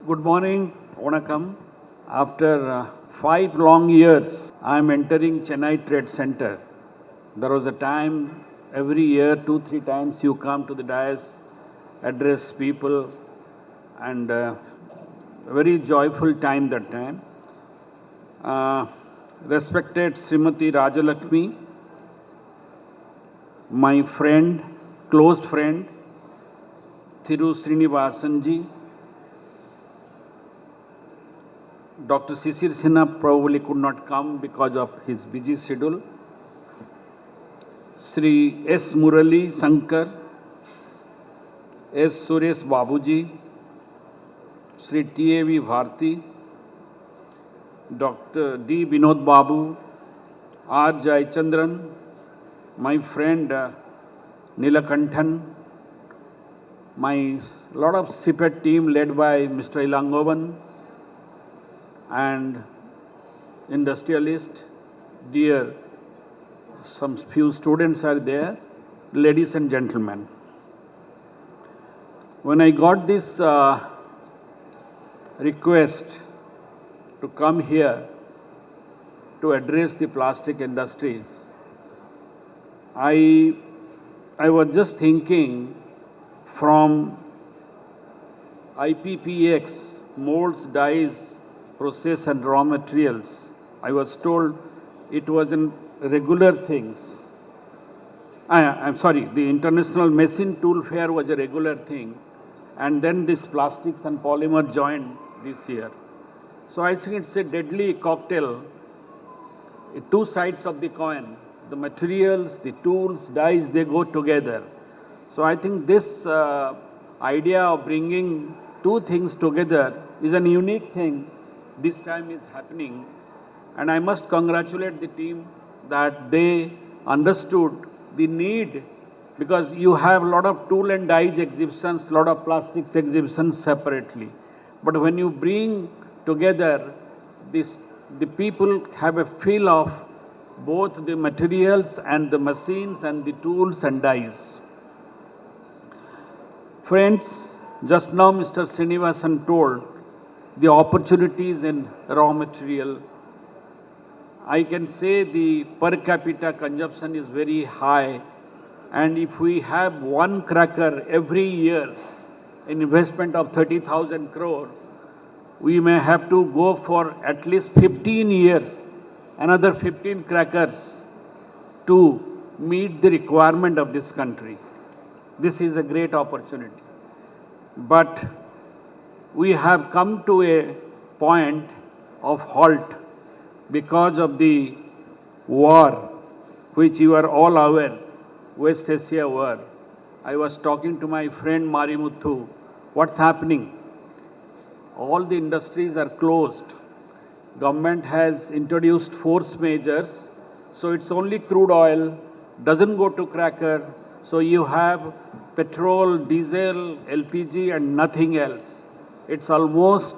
Good morning, Vanakkam. After 5 long years, I am entering Chennai Trade Centre. There was a time, every year, 2-3 times you come to the dais, address people, and very joyful time that time. Respected Srimati Rajalakshmi, my friend, close friend, Thiru Srinivasanji, Dr. Sisir Sinha probably could not come because of his busy schedule. Sri S. Murali Shankar, S. Suresh Babuji, Sri T.A.V. Bharti, Dr. D. Vinod Babu, R. Jayachandran, my friend Nilakanthan, my lot of CPET team led by Mr. Ilangovan, and industrialist, dear, some few students are there, ladies and gentlemen. When I got this request to come here to address the plastic industries, I was just thinking from IPPEX, molds, dyes, process and raw materials. I was told it was in regular things. I'm sorry, the International Machine Tool Fair was a regular thing, and then this plastics and polymer joined this year. So I think it's a deadly cocktail, two sides of the coin. The materials, the tools, dyes, they go together. So I think this idea of bringing two things together is an unique thing. This time is happening, and I must congratulate the team that they understood the need, because you have a lot of tool and dyes exhibitions, a lot of plastics exhibitions separately. But when you bring together this, the people have a feel of both the materials and the machines and the tools and dyes. Friends, just now Mr. Srinivasan told the opportunities in raw material. I can say the per capita consumption is very high, and if we have one cracker every year, an investment of 30,000 crore, we may have to go for at least 15 years, another 15 crackers to meet the requirement of this country. This is a great opportunity. But we have come to a point of halt because of the war, which you are all aware, West Asia war. I was talking to my friend Marimuthu, what's happening? All the industries are closed. Government has introduced force measures, so it's only crude oil, doesn't go to cracker, so you have petrol, diesel, LPG and nothing else. It's almost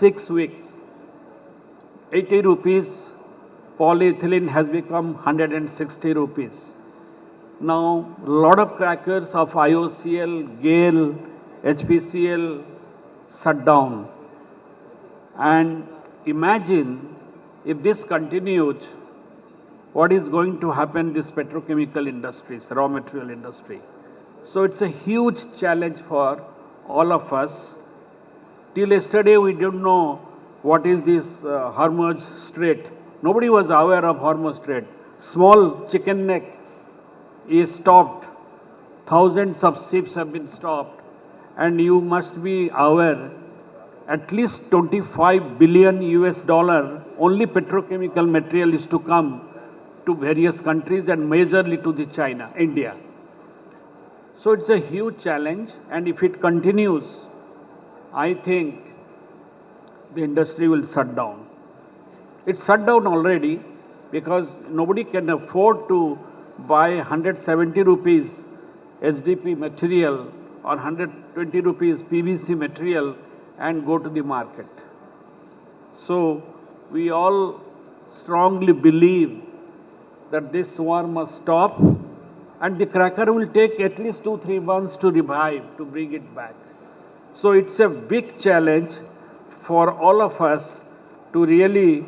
6 weeks. 80 rupees, polyethylene has become 160 rupees. Now, a lot of crackers of IOCL, GAIL, HPCL shut down. And imagine if this continues, what is going to happen in this petrochemical industries, raw material industry. So it's a huge challenge for all of us. Till yesterday, we didn't know what is this Hormuz Strait. Nobody was aware of Hormuz Strait. Small chicken neck is stopped. Thousands of ships have been stopped. And you must be aware, at least 25 billion US dollar, only petrochemical material is to come to various countries and majorly to the China, India. So it's a huge challenge, and if it continues, I think the industry will shut down. It's shut down already because nobody can afford to buy 170 rupees SDP material or 120 rupees PVC material and go to the market. So we all strongly believe that this war must stop, and the cracker will take at least 2-3 months to revive, to bring it back. So it's a big challenge, for all of us to really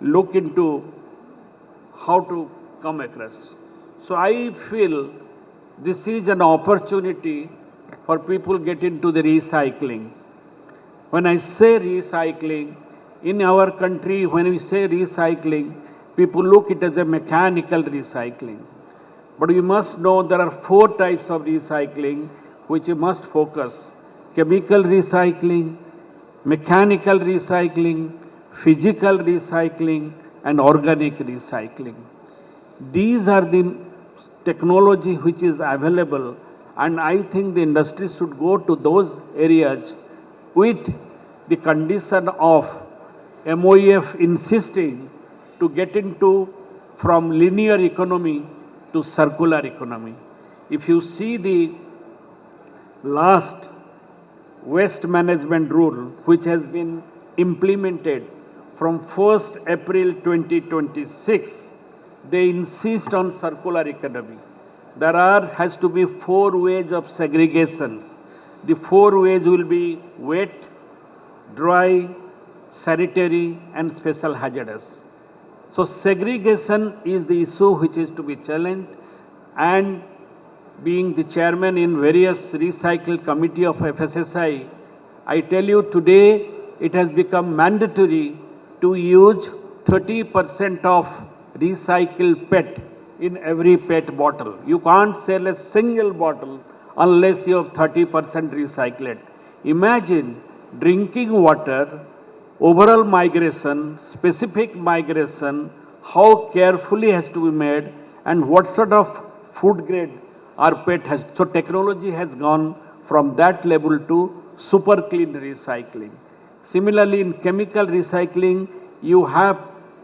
look into how to come across. So I feel this is an opportunity for people get into the recycling. When I say recycling, in our country, when we say recycling, people look it as a mechanical recycling. But we must know there are 4 types of recycling which you must focus. Chemical recycling, mechanical recycling, physical recycling, and organic recycling. These are the technology which is available, and I think the industry should go to those areas with the condition of MOEF insisting to get into from linear economy to circular economy. If you see the last waste management rule which has been implemented from 1st April 2026, they insist on circular economy. There has to be 4 ways of segregations. The 4 ways will be wet, dry, sanitary, and special hazardous. So segregation is the issue which is to be challenged, and being the chairman in various recycle committee of FSSI, I tell you today it has become mandatory to use 30% of recycled PET in every PET bottle. You can't sell a single bottle unless you have 30% recycled. Imagine drinking water, overall migration, specific migration, how carefully has to be made, and what sort of food grade our PET has. So technology has gone from that level to super clean recycling. Similarly, in chemical recycling, you have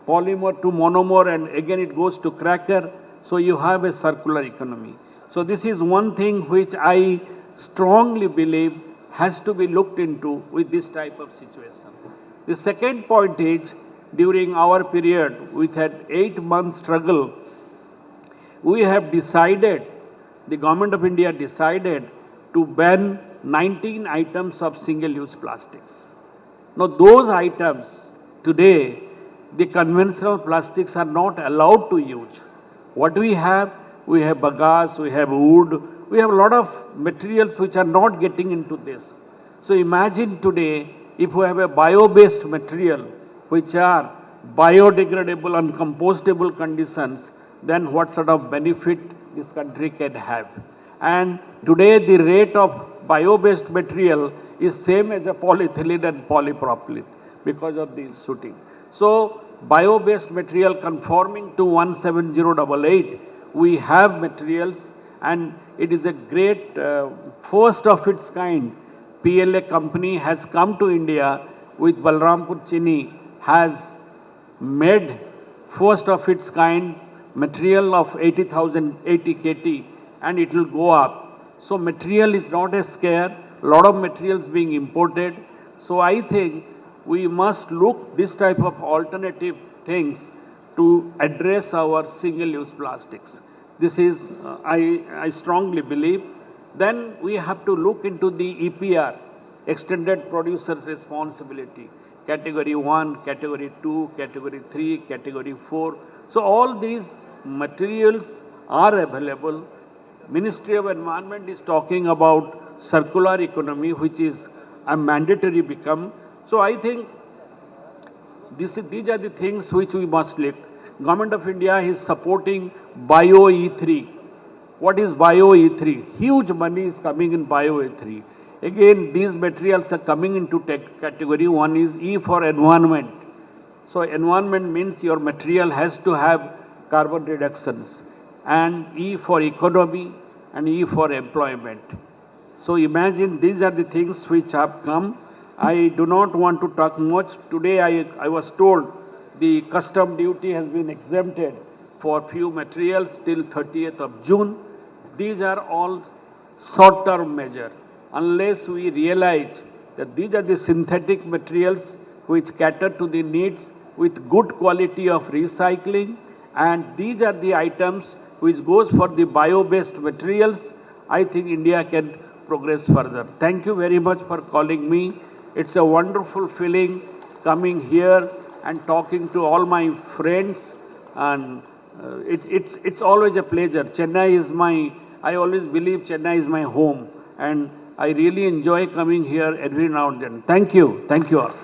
polymer to monomer, and again it goes to cracker, so you have a circular economy. So this is one thing which I strongly believe has to be looked into with this type of situation. The second point is, during our period, we had 8-month struggle, we have decided, the Government of India decided to ban 19 items of single-use plastics. Now those items today, the conventional plastics are not allowed to use. What we have bagasse, we have wood, we have a lot of materials which are not getting into this. So imagine today, if we have a bio-based material which are biodegradable and compostable conditions, then what sort of benefit this country can have. And today the rate of bio-based material is same as a polyethylene and polypropylene because of the shooting. So bio-based material conforming to 17088, we have materials, and it is a great first of its kind. PLA company has come to India with Balrampur Chini, has made first of its kind material of 80,080 KT, and it will go up. So material is not a scare, a lot of materials being imported. So I think we must look this type of alternative things to address our single-use plastics. This is, I strongly believe. Then we have to look into the EPR, Extended Producer's Responsibility, Category 1, Category 2, Category 3, Category 4. So all these materials are available. Ministry of Environment is talking about circular economy, which is a mandatory become. So I think these are the things which we must look. Government of India is supporting Bio E3. What is Bio E3? Huge money is coming in Bio E3. Again, these materials are coming into category. One is E for environment. So environment means your material has to have carbon reductions, and E for economy, and E for employment. So imagine these are the things which have come. I do not want to talk much. Today I was told the custom duty has been exempted for few materials till 30th of June. These are all short-term measure. Unless we realize that these are the synthetic materials which cater to the needs with good quality of recycling, and these are the items which goes for the bio-based materials, I think India can progress further. Thank you very much for calling me. It's a wonderful feeling coming here and talking to all my friends, and it's always a pleasure. Chennai is I always believe Chennai is my home, and I really enjoy coming here every now and then. Thank you all.